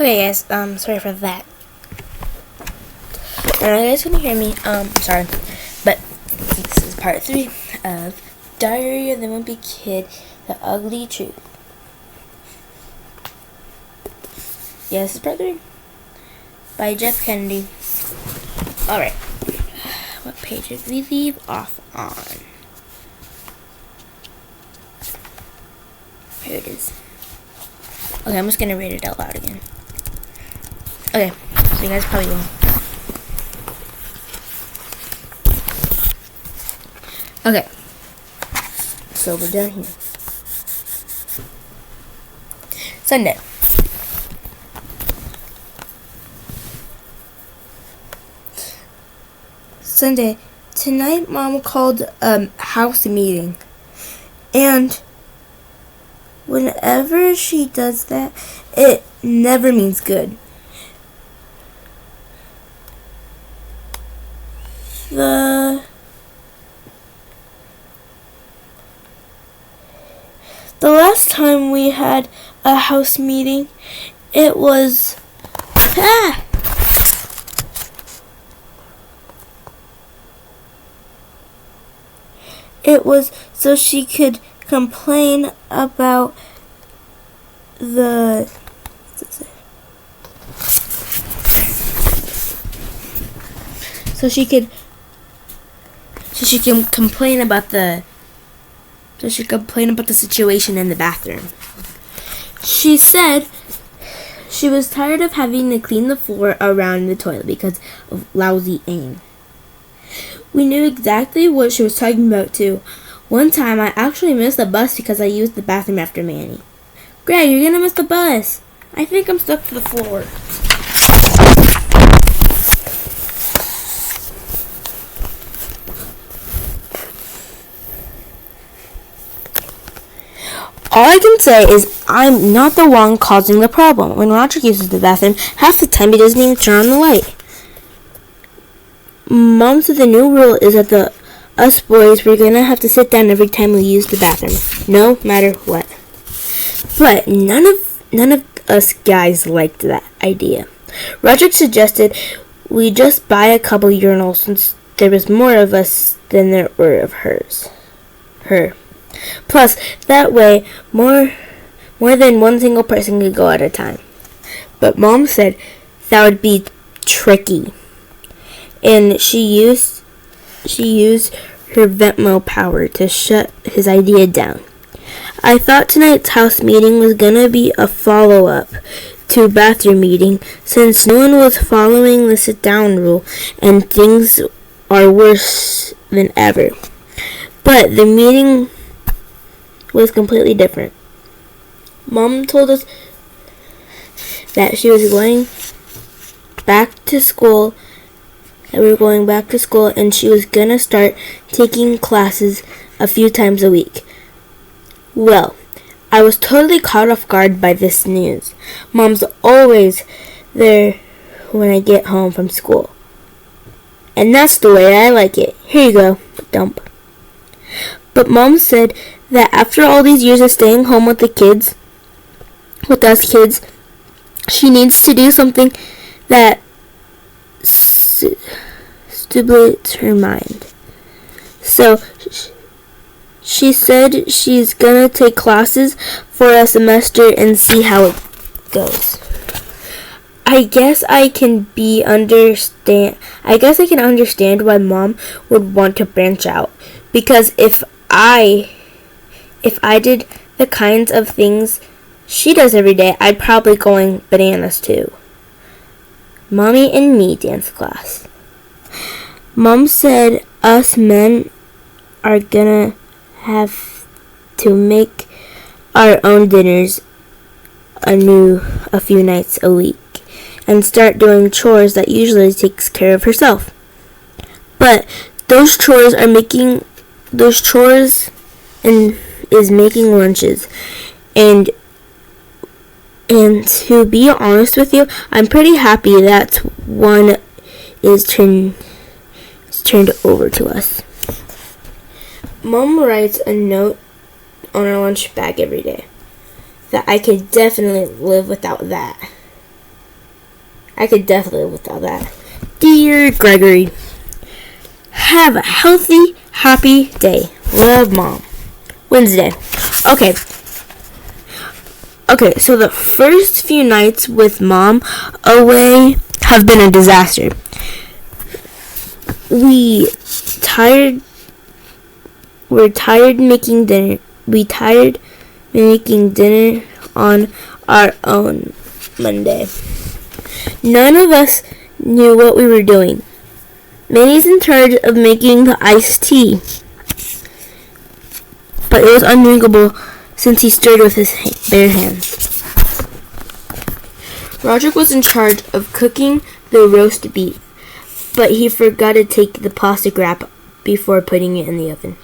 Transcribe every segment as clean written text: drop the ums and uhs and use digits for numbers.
Okay, guys, sorry for that. I know you guys couldn't hear me, sorry, but this is part 3 of Diary of the Wimpy Kid, The Ugly Truth. Yeah, this is part 3 by Jeff Kennedy. Alright, what page did we leave off on? Here it is. Okay, I'm just gonna read it out loud again. Okay, so you guys probably won't. Okay, so we're done here. Sunday. Sunday. Tonight, Mom called house meeting, and whenever she does that, it never means good. The last time we had a house meeting, it was so she could complain about the she can complain about the situation in the bathroom. She said she was tired of having to clean the floor around the toilet because of lousy aim. We knew exactly what she was talking about too. One time I actually missed the bus because I used the bathroom after Manny. Greg, you're gonna miss the bus. I think I'm stuck to the floor. All I can say is I'm not the one causing the problem. When Roger uses the bathroom, half the time he doesn't even turn on the light. Mom said the new rule is that us boys, we're gonna have to sit down every time we use the bathroom, no matter what. But none of us guys liked that idea. Roger suggested we just buy a couple urinals since there was more of us than there were of her. Plus, that way, more than one single person could go at a time. But Mom said that would be tricky, and she used her Venmo power to shut his idea down. I thought tonight's house meeting was gonna be a follow-up to bathroom meeting, since no one was following the sit-down rule, and things are worse than ever. But the meeting was completely different. Mom told us that she was going back to school, and she was gonna start taking classes a few times a week. Well, I was totally caught off guard by this news. Mom's always there when I get home from school, and that's the way I like it. Here you go, dump. But Mom said that after all these years of staying home with us kids, she needs to do something that stimulates her mind. So she said she's gonna take classes for a semester and see how it goes. I guess I can understand why Mom would want to branch out, because if I did the kinds of things she does every day, I'd probably going bananas too. Mommy and me dance class. Mom said us men are gonna have to make our own dinners a few nights a week and start doing chores that usually takes care of herself. But those chores is making lunches, and to be honest with you, I'm pretty happy that one is turned over to us. Mom writes a note on our lunch bag every day that I could definitely live without that. I could definitely live without that. Dear Gregory, have a healthy, happy day. Love, Mom. Wednesday. Okay, so the first few nights with Mom away have been a disaster. We're tired making dinner. We tired making dinner on our own Monday. None of us knew what we were doing. Manny's in charge of making the iced tea, but it was undrinkable since he stirred with his bare hands. Roderick was in charge of cooking the roast beef, but he forgot to take the plastic wrap before putting it in the oven.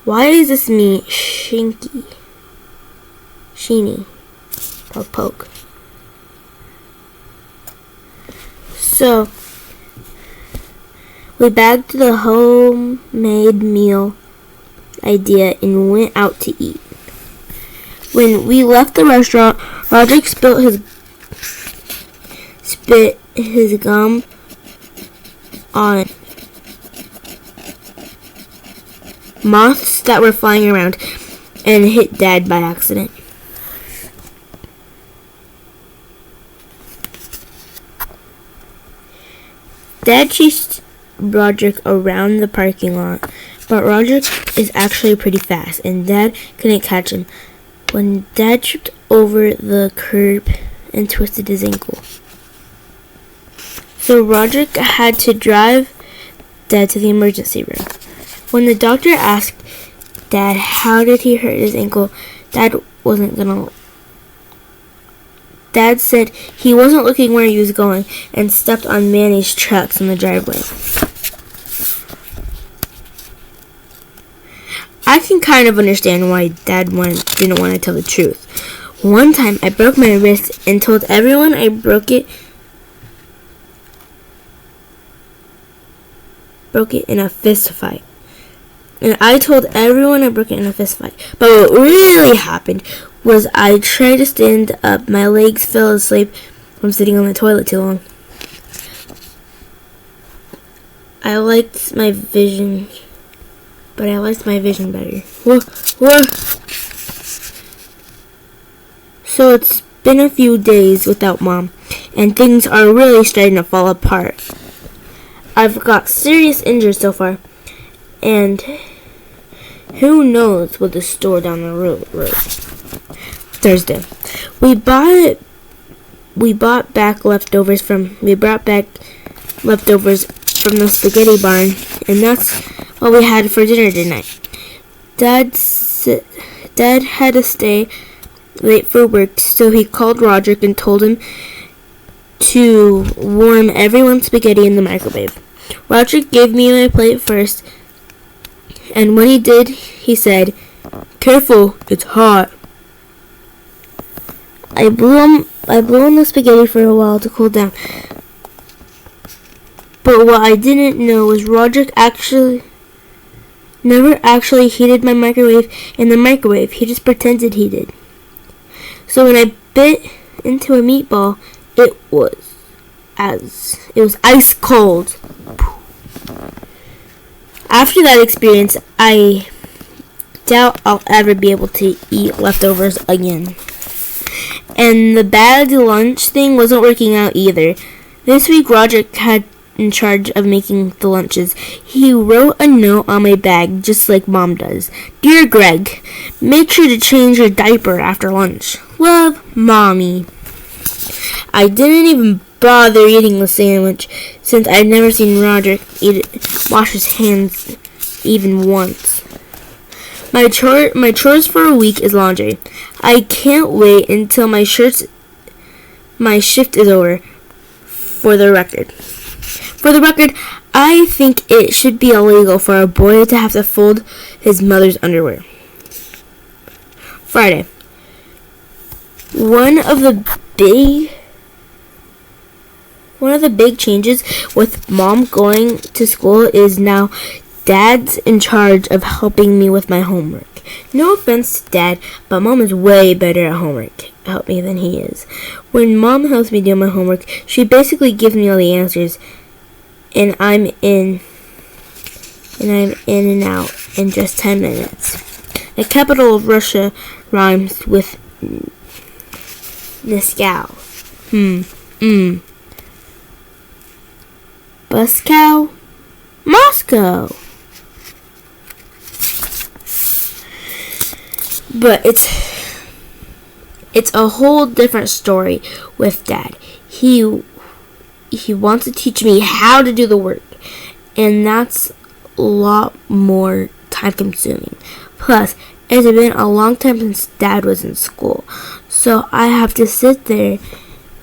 Why is this meat sheeny? Poke. So, we bagged the homemade meal idea and went out to eat. When we left the restaurant, Roderick spit his gum on moths that were flying around and hit Dad by accident. Dad chased Roderick around the parking lot, but Roderick is actually pretty fast, and Dad couldn't catch him when Dad tripped over the curb and twisted his ankle. So Roderick had to drive Dad to the emergency room. When the doctor asked Dad how did he hurt his ankle, Dad said he wasn't looking where he was going and stepped on Manny's tracks in the driveway. I can kind of understand why Dad didn't want to tell the truth. One time I broke my wrist and told everyone I broke it in a fist fight. And I told everyone I broke it in a fist fight. But what really happened was I tried to stand up. My legs fell asleep from sitting on the toilet too long. I liked my vision better. Whoa. So it's been a few days without Mom, and things are really starting to fall apart. I've got serious injuries so far, and who knows what the store down the road. Thursday, we brought back leftovers from the spaghetti barn, and that's what we had for dinner tonight. Dad had to stay late for work, so he called Roderick and told him to warm everyone's spaghetti in the microwave. Roderick gave me my plate first, and when he did, he said, "Careful, it's hot." I blew on the spaghetti for a while to cool down. But what I didn't know was Roderick never actually heated my microwave in the microwave. He just pretended he did. So when I bit into a meatball, it was ice cold. After that experience, I doubt I'll ever be able to eat leftovers again. And the bad lunch thing wasn't working out either. This week, Roderick had in charge of making the lunches. He wrote a note on my bag, just like Mom does. "Dear Greg, make sure to change your diaper after lunch. Love, Mommy." I didn't even bother eating the sandwich, since I'd never seen Roderick wash his hands even once. My chores for a week is laundry. I can't wait until my shift is over. For the record, I think it should be illegal for a boy to have to fold his mother's underwear. Friday. One of the big changes with Mom going to school is now Dad's in charge of helping me with my homework. No offense to Dad, but Mom is way better at homework. help me than he is. When Mom helps me do my homework, she basically gives me all the answers, and I'm in and out in just 10 minutes. The capital of Russia rhymes with Moscow. Moscow? Moscow! But it's a whole different story with Dad. He wants to teach me how to do the work, and that's a lot more time consuming. Plus, it's been a long time since Dad was in school, so I have to sit there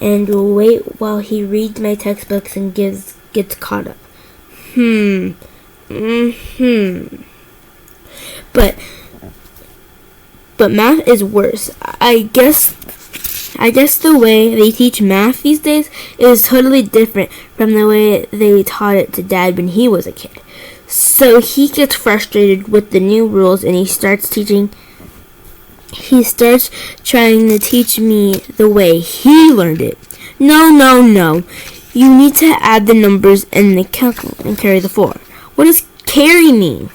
and wait while he reads my textbooks and gets caught up. But math is worse. I guess the way they teach math these days is totally different from the way they taught it to Dad when he was a kid. So he gets frustrated with the new rules and he starts trying to teach me the way he learned it. No. You need to add the numbers in the calculator and carry the 4. What does carry mean?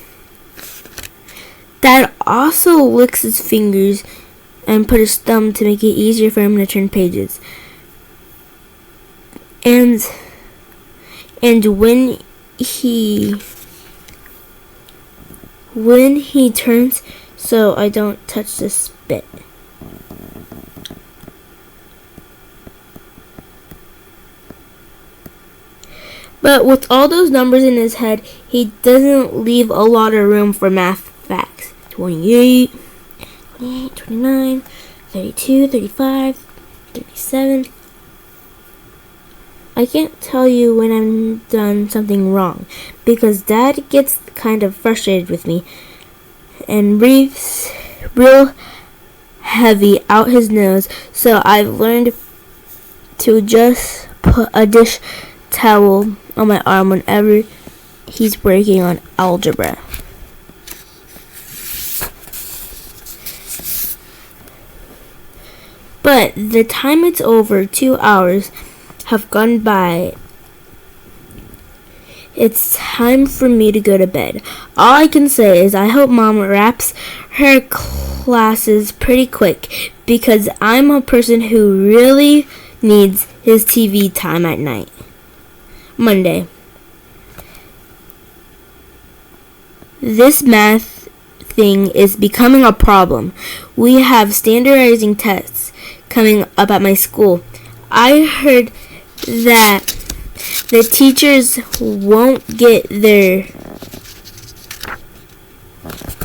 Dad also licks his fingers and put his thumb to make it easier for him to turn pages. And when he turns so I don't touch the spit. But with all those numbers in his head, he doesn't leave a lot of room for math facts. 28, 29, 32, 35, 37. I can't tell you when I'm done something wrong, because Dad gets kind of frustrated with me and breathes real heavy out his nose, so I've learned to just put a dish towel on my arm whenever he's working on algebra. But the time it's over, 2 hours have gone by. It's time for me to go to bed. All I can say is I hope Mom wraps her classes pretty quick, because I'm a person who really needs his TV time at night. Monday. This math thing is becoming a problem. We have standardizing tests coming up at my school. I heard that the teachers won't get their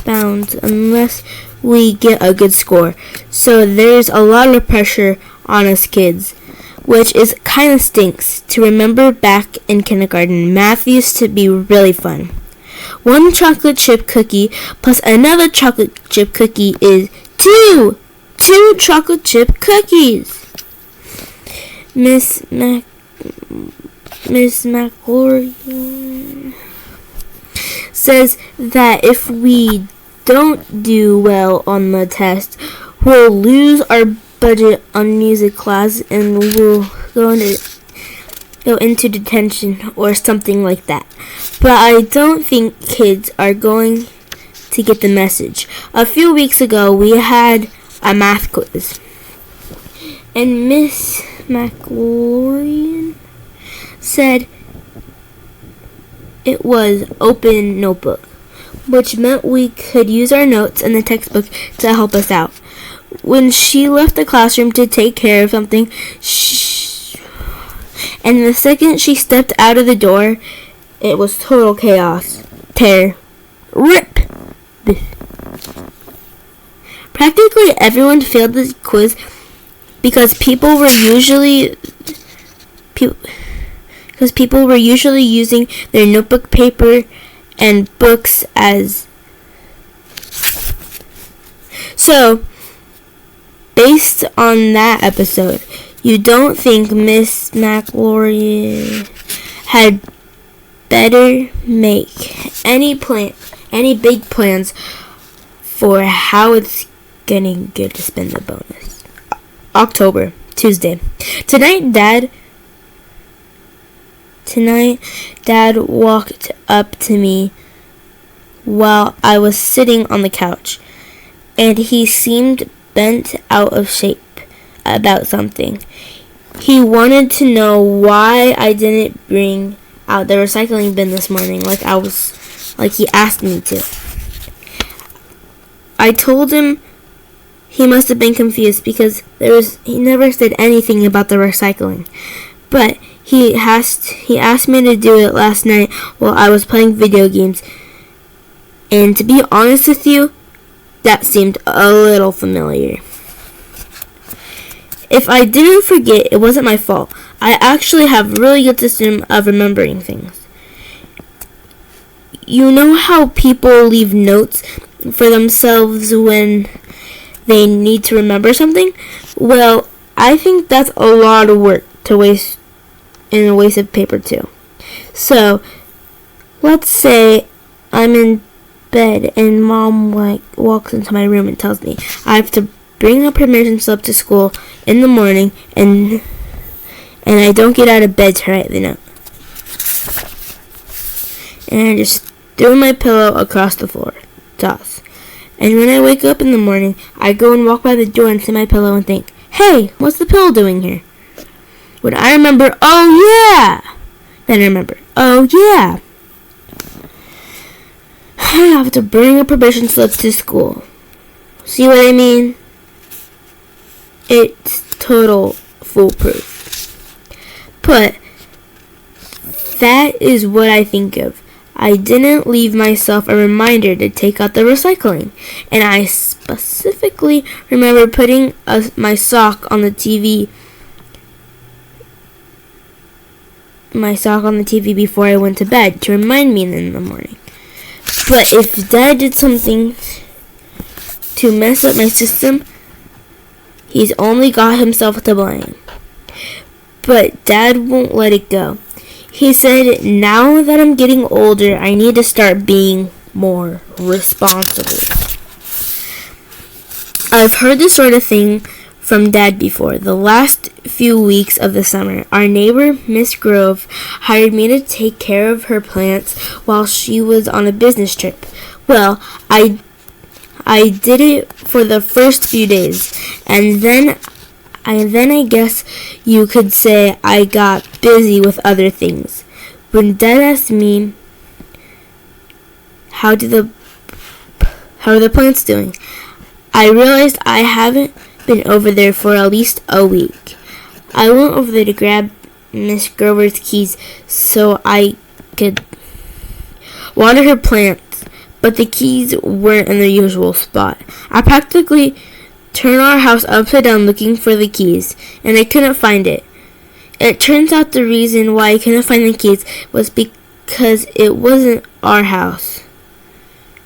bounds unless we get a good score. So there's a lot of pressure on us kids, which is kind of stinks. To remember back in kindergarten, math used to be really fun. 1 chocolate chip cookie plus another chocolate chip cookie is 2 chocolate chip cookies. Miss McLaurin says that if we don't do well on the test, we'll lose our budget on music class and we'll go into detention or something like that. But I don't think kids are going to get the message. A few weeks ago, we had a math quiz, and Miss McLaurin said it was open notebook, which meant we could use our notes and the textbook to help us out. When she left the classroom to take care of something, and the second she stepped out of the door, it was total chaos. Tear. Rip. Practically everyone failed the quiz because people were usually using their notebook paper and books as. So, based on that episode, you don't think Miss McLaurin had better make any big plans for how it's getting good to spend the bonus. October, Tuesday. Tonight, Dad walked up to me while I was sitting on the couch, and he seemed bent out of shape about something. He wanted to know why I didn't bring out the recycling bin this morning like he asked me to. I told him he must have been confused because he never said anything about the recycling. But he asked me to do it last night while I was playing video games. And to be honest with you, that seemed a little familiar. If I didn't forget, it wasn't my fault. I actually have a really good system of remembering things. You know how people leave notes for themselves when they need to remember something? Well, I think that's a lot of work to waste, and a waste of paper too. So, let's say I'm in bed and Mom walks into my room and tells me I have to bring a permission slip to school in the morning, and I don't get out of bed to write the note. And I just threw my pillow across the floor. Toss. And when I wake up in the morning, I go and walk by the door and see my pillow and think, hey, what's the pillow doing here? When I remember, oh yeah! Then I remember, oh yeah! I have to bring a permission slip to school. See what I mean? It's total foolproof. But that is what I think of. I didn't leave myself a reminder to take out the recycling. And I specifically remember putting my sock on the TV before I went to bed to remind me in the morning. But if Dad did something to mess up my system, he's only got himself to blame. But Dad won't let it go. He said, now that I'm getting older, I need to start being more responsible. I've heard this sort of thing from Dad before. The last few weeks of the summer, our neighbor, Miss Grove, hired me to take care of her plants while she was on a business trip. Well, I did it for the first few days, and then I guess you could say I got busy with other things. When Dad asked me, how are the plants doing? I realized I haven't been over there for at least a week. I went over there to grab Miss Grover's keys so I could water her plants, but the keys weren't in their usual spot. I practically turned our house upside down looking for the keys, and I couldn't find it. It turns out the reason why I couldn't find the keys was because it wasn't our house.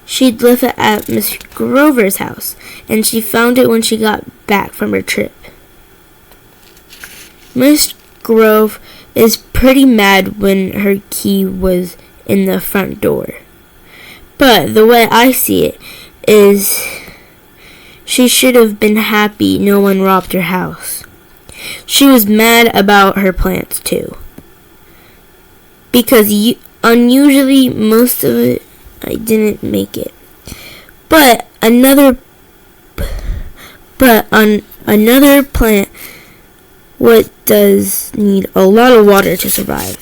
She'd left it at Miss Grover's house, and she found it when she got back from her trip. Miss Grove is pretty mad when her key was in the front door. But the way I see it is she should have been happy no one robbed her house. She was mad about her plants too, because unusually most of it I didn't make it. But another plant what does need a lot of water to survive.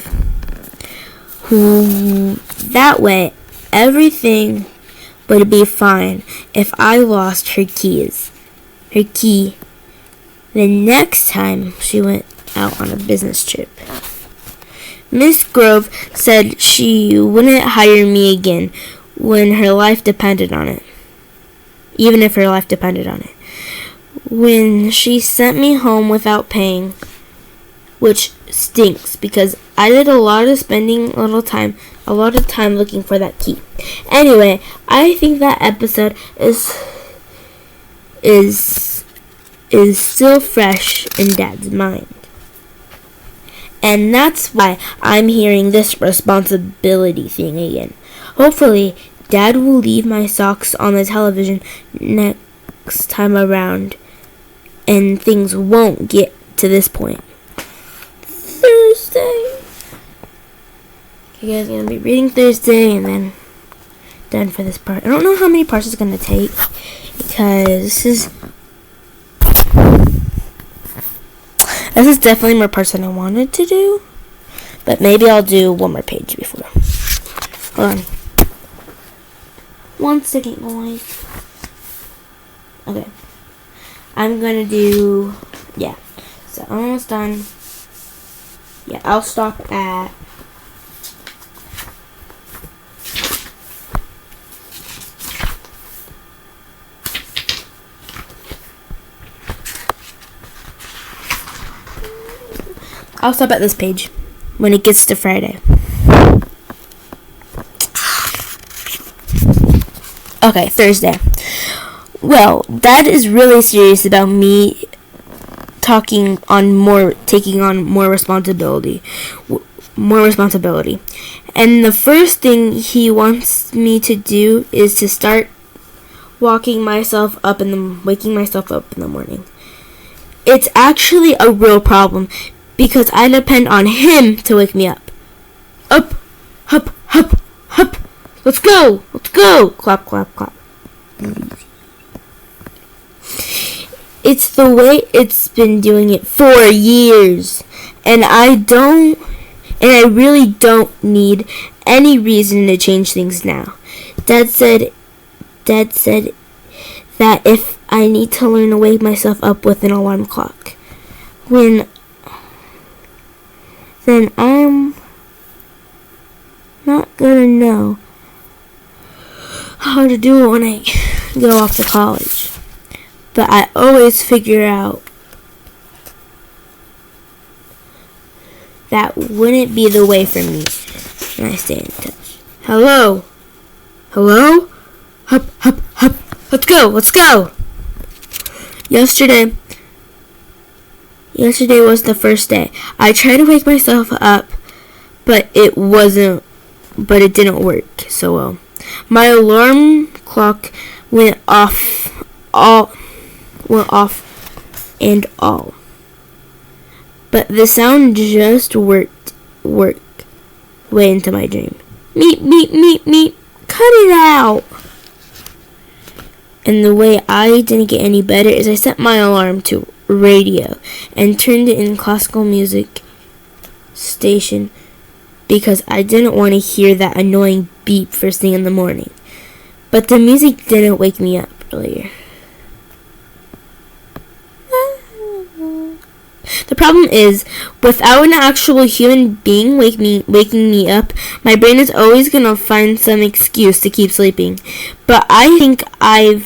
That way everything would be fine if I lost her key the next time she went out on a business trip. Miss Grove said she wouldn't hire me again when her life depended on it. Even if her life depended on it. When she sent me home without paying, which stinks because I did a lot of time looking for that key. Anyway, I think that episode is still fresh in Dad's mind. And that's why I'm hearing this responsibility thing again. Hopefully, Dad will leave my socks on the television next time around. and things won't get to this point. Thursday. You guys are going to be reading Thursday and then done for this part. I don't know how many parts it's going to take because this is definitely more parts than I wanted to do. But maybe I'll do one more page before. Hold on. 1 second, guys. Okay. I'm going to do, yeah. So I'm almost done. Yeah, I'll stop at this page when it gets to Friday. Okay, Thursday. Well, Dad is really serious about me taking on more responsibility. And the first thing he wants me to do is to start waking myself up in the morning. It's actually a real problem because I depend on him to wake me up. Up, hup, hup, hup. Let's go. Clap, clap, clap. It's the way it's been doing it for years. And I really don't need any reason to change things now. Dad said that if I need to learn to wake myself up with an alarm clock, then I'm not gonna know how to do it when I go off to college. But I always figure out that wouldn't be the way for me when I stay in touch. Hello? Hup, hup, hup. Let's go. Yesterday was the first day. I tried to wake myself up, but it didn't work so well. My alarm clock went off and all. But the sound just worked way into my dream. Meep. Cut it out. And the way I didn't get any better is I set my alarm to radio and turned it in classical music station because I didn't want to hear that annoying beep first thing in the morning. But the music didn't wake me up earlier. The problem is, without an actual human being waking me up, my brain is always gonna find some excuse to keep sleeping. But I think I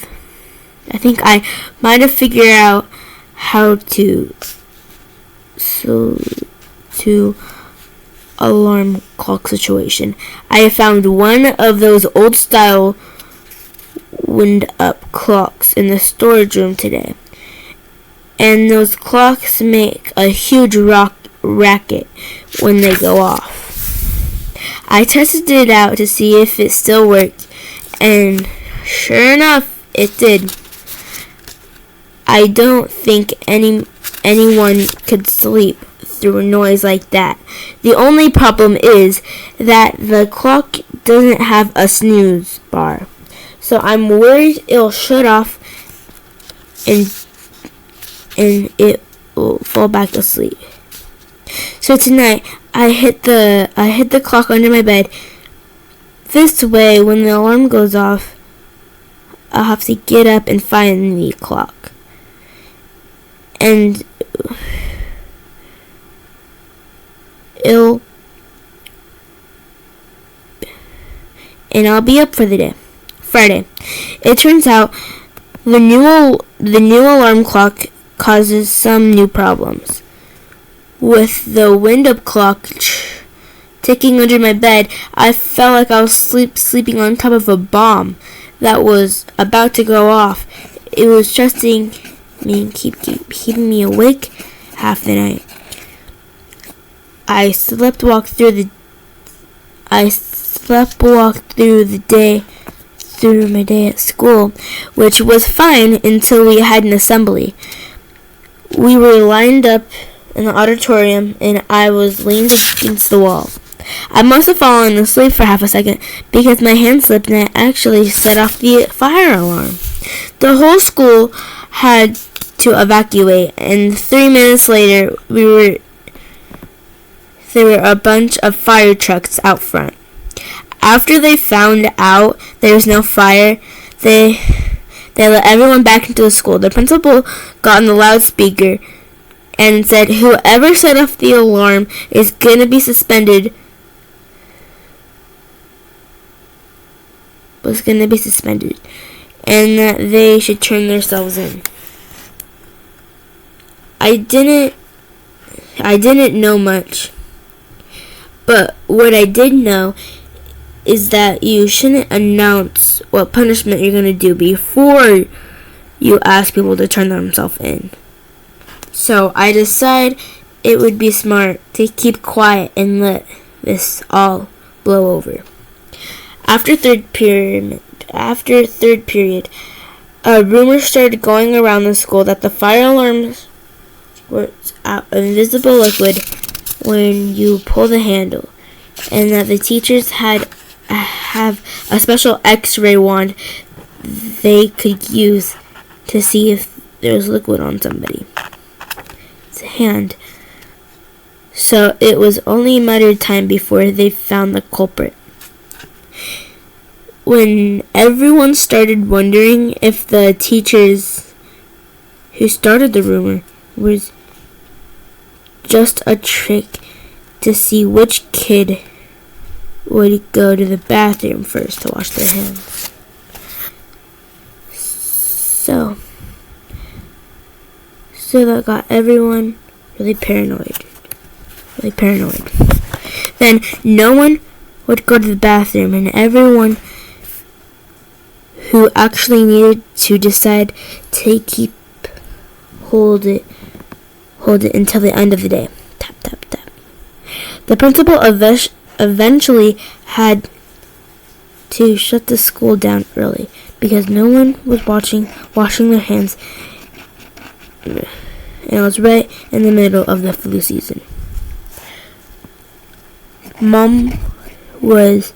might have figured out how to alarm clock situation. I have found one of those old style wind up clocks in the storage room today. And those clocks make a huge racket when they go off. I tested it out to see if it still worked, and sure enough, it did. I don't think anyone could sleep through a noise like that. The only problem is that the clock doesn't have a snooze bar. So I'm worried it'll shut off and it will fall back to sleep. So tonight I hid the clock under my bed. This way when the alarm goes off, I'll have to get up and find the clock. And I'll be up for the day. Friday. It turns out the new alarm clock causes some new problems. With the wind-up clock ticking under my bed, I felt like I was sleeping on top of a bomb that was about to go off. It was stressing me and keeping me awake half the night. I sleepwalked through my day at school, which was fine until we had an assembly. We were lined up in the auditorium, and I was leaned against the wall. I must have fallen asleep for half a second because my hand slipped and I actually set off the fire alarm. The whole school had to evacuate, and 3 minutes later, there were a bunch of fire trucks out front. After they found out there was no fire, they let everyone back into the school. The principal got on the loudspeaker and said, "Whoever set off the alarm is going to be suspended." And that they should turn themselves in. I didn't know much, but what I did know is that you shouldn't announce what punishment you're going to do before you ask people to turn themselves in. So I decided it would be smart to keep quiet and let this all blow over. After third period, a rumor started going around the school that the fire alarms were out of invisible liquid when you pull the handle, and that the teachers have a special X-ray wand they could use to see if there was liquid on somebody's hand. So it was only a matter of time before they found the culprit. When everyone started wondering if the teachers who started the rumor was just a trick to see which kid would go to the bathroom first to wash their hands. So that got everyone really paranoid. Then no one would go to the bathroom, and everyone who actually needed to decide to hold it until the end of the day. Tap, tap, tap. The principal eventually had to shut the school down early because no one was washing their hands, and it was right in the middle of the flu season. Mom was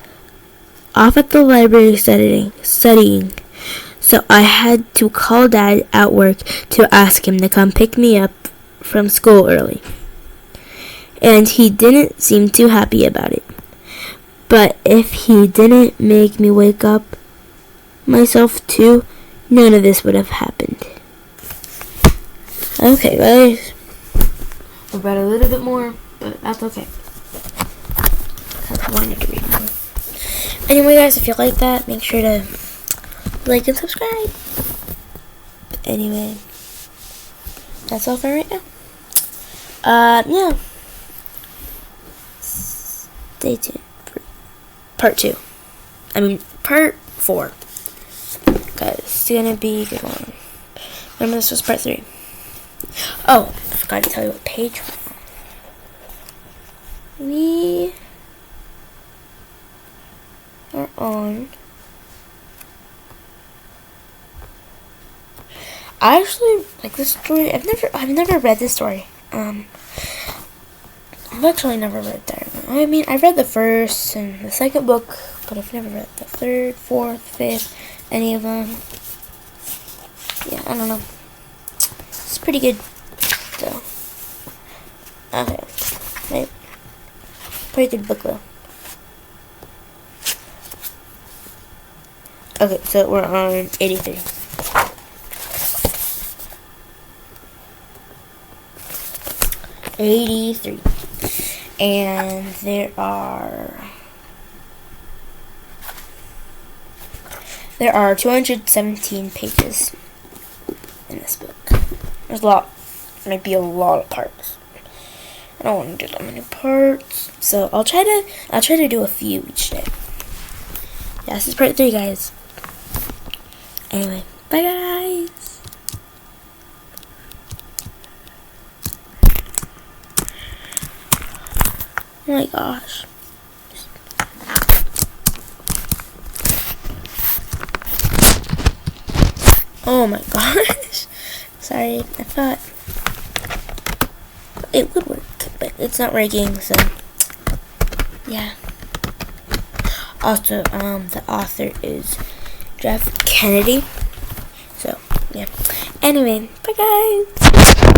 off at the library studying, so I had to call Dad at work to ask him to come pick me up from school early. And he didn't seem too happy about it. But if he didn't make me wake up myself too, none of this would have happened. Okay, guys. I read a little bit more, but that's okay. I wanted to read more. Anyway, guys, if you like that, make sure to like and subscribe. Anyway, that's all for right now. Yeah. Stay tuned for part 4. Guys, it's gonna be a good one. Remember, this was part 3. Oh, I forgot to tell you what page we are on. I actually like this story. I've never read this story. I've actually never read that. I mean, I read the first and the second book, but I've never read the third, fourth, fifth, any of them. Yeah, I don't know. It's pretty good, though. Okay, right. Pretty good book, though. Okay, so we're on 83. And there are 217 pages in this book. There's a lot. Might be a lot of parts. I don't want to do that many parts, so I'll try to do a few each day. Yeah, this is part 3, guys. Anyway, bye, guys. Oh my gosh. Oh my gosh. Sorry, I thought it would work, but it's not working, so yeah. Also, the author is Jeff Kennedy. So, yeah. Anyway, bye guys.